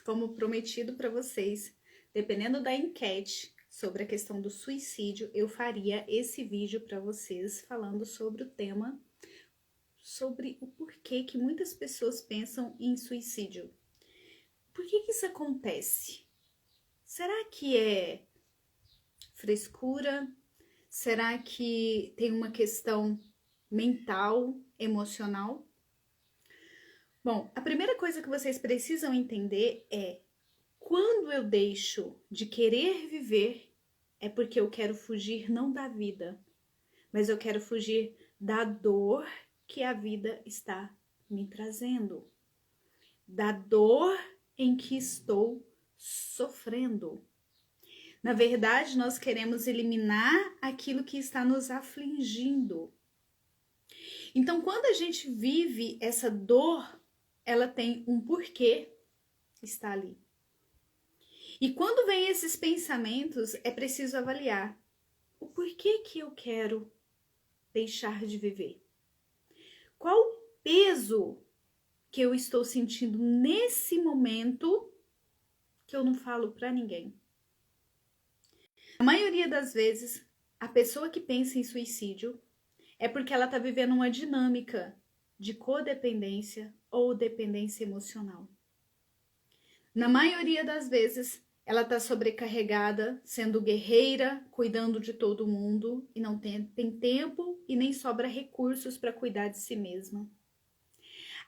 Como prometido para vocês, dependendo da enquete sobre a questão do suicídio, eu faria esse vídeo para vocês falando sobre o tema, sobre o porquê que muitas pessoas pensam em suicídio. Por que isso acontece? Será que é frescura? Será que tem uma questão mental, emocional? Bom, a primeira coisa que vocês precisam entender é: quando eu deixo de querer viver, é porque eu quero fugir não da vida, mas eu quero fugir da dor que a vida está me trazendo, da dor em que estou sofrendo. Na verdade, nós queremos eliminar aquilo que está nos afligindo. Então, quando a gente vive essa dor, ela tem um porquê está ali. E quando vem esses pensamentos, é preciso avaliar o porquê que eu quero deixar de viver. Qual o peso que eu estou sentindo nesse momento que eu não falo para ninguém? A maioria das vezes, a pessoa que pensa em suicídio é porque ela está vivendo uma dinâmica de codependência ou dependência emocional. Na maioria das vezes, ela está sobrecarregada, sendo guerreira, cuidando de todo mundo e não tem tempo e nem sobra recursos para cuidar de si mesma.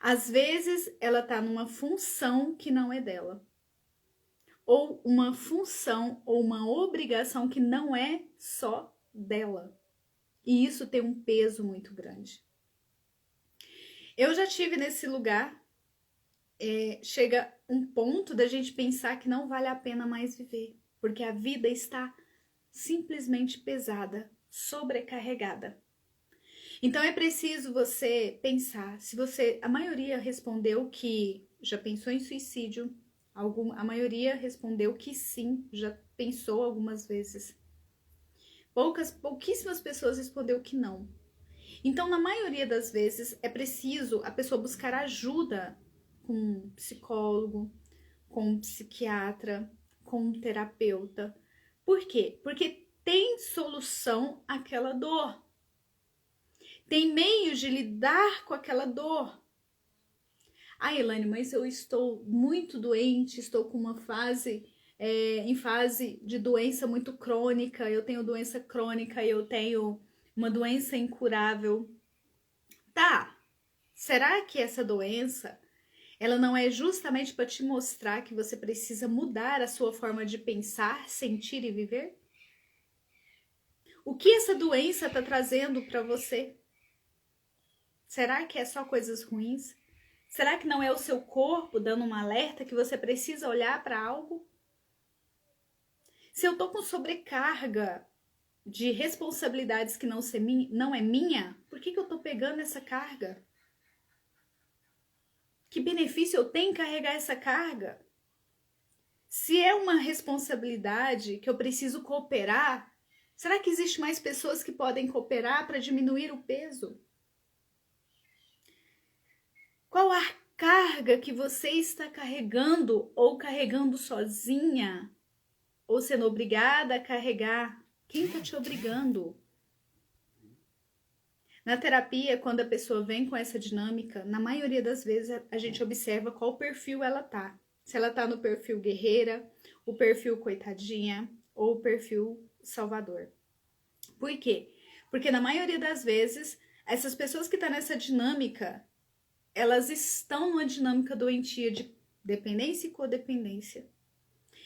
Às vezes, ela está numa função que não é dela, ou uma função ou uma obrigação que não é só dela. E isso tem um peso muito grande. Eu já tive nesse lugar. Chega um ponto da gente pensar que não vale a pena mais viver, porque a vida está simplesmente pesada, sobrecarregada. Então é preciso você pensar, a maioria respondeu que já pensou em suicídio, a maioria respondeu que sim, já pensou algumas vezes. Pouquíssimas pessoas respondeu que não. Então, na maioria das vezes, é preciso a pessoa buscar ajuda com um psicólogo, com um psiquiatra, com um terapeuta. Por quê? Porque tem solução àquela dor. Tem meios de lidar com aquela dor. Elaine, mas eu estou muito doente, estou com uma fase, em fase de doença muito crônica, eu tenho doença crônica, eu tenho uma doença incurável. Tá, será que essa doença ela não é justamente para te mostrar que você precisa mudar a sua forma de pensar, sentir e viver? O que essa doença está trazendo para você? Será que é só coisas ruins? Será que não é o seu corpo dando um alerta que você precisa olhar para algo? Se eu tô com sobrecarga de responsabilidades que não é minha, por que eu tô pegando essa carga? Que benefício eu tenho em carregar essa carga? Se é uma responsabilidade que eu preciso cooperar, será que existe mais pessoas que podem cooperar para diminuir o peso? Qual a carga que você está carregando ou carregando sozinha? Ou sendo obrigada a carregar? Quem está te obrigando? Na terapia, quando a pessoa vem com essa dinâmica, na maioria das vezes a gente observa qual perfil ela tá. Se ela tá no perfil guerreira, o perfil coitadinha ou o perfil salvador. Por quê? Porque na maioria das vezes, essas pessoas que estão nessa dinâmica, elas estão numa dinâmica doentia de dependência e codependência.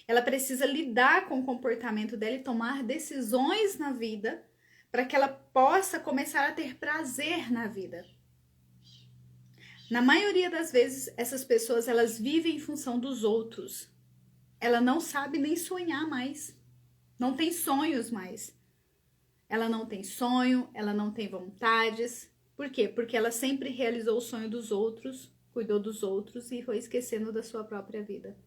Ela precisa lidar com o comportamento dela e tomar decisões na vida para que ela possa começar a ter prazer na vida. Na maioria das vezes, essas pessoas elas vivem em função dos outros. Ela não sabe nem sonhar mais. Não tem sonhos mais. Ela não tem sonho, ela não tem vontades. Por quê? Porque ela sempre realizou o sonho dos outros, cuidou dos outros e foi esquecendo da sua própria vida.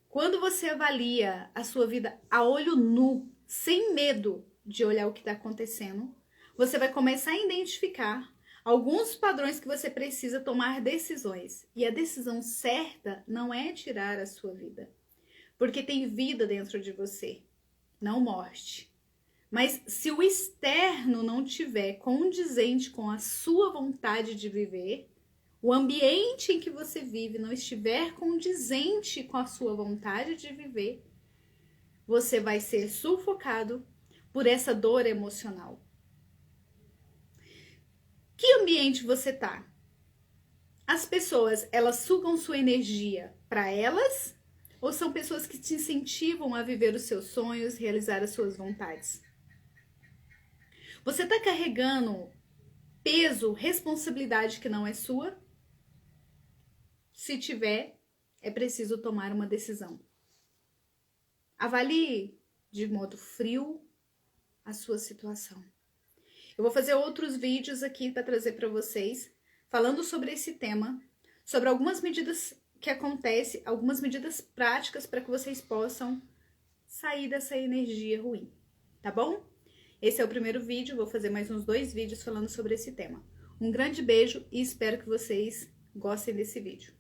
Quando você avalia a sua vida a olho nu, sem medo de olhar o que está acontecendo, você vai começar a identificar Alguns padrões que você precisa tomar decisões. E a decisão certa não é tirar a sua vida. Porque tem vida dentro de você, não morte. Mas se o externo não tiver condizente com a sua vontade de viver, o ambiente em que você vive não estiver condizente com a sua vontade de viver, você vai ser sufocado por essa dor emocional. Que ambiente você tá? As pessoas, elas sugam sua energia para elas ou são pessoas que te incentivam a viver os seus sonhos, realizar as suas vontades? Você está carregando peso, responsabilidade que não é sua? Se tiver, é preciso tomar uma decisão. Avalie de modo frio a sua situação. Eu vou fazer outros vídeos aqui para trazer para vocês, falando sobre esse tema, sobre algumas medidas que acontecem, algumas medidas práticas para que vocês possam sair dessa energia ruim, tá bom? Esse é o primeiro vídeo, vou fazer mais uns 2 vídeos falando sobre esse tema. Um grande beijo e espero que vocês gostem desse vídeo.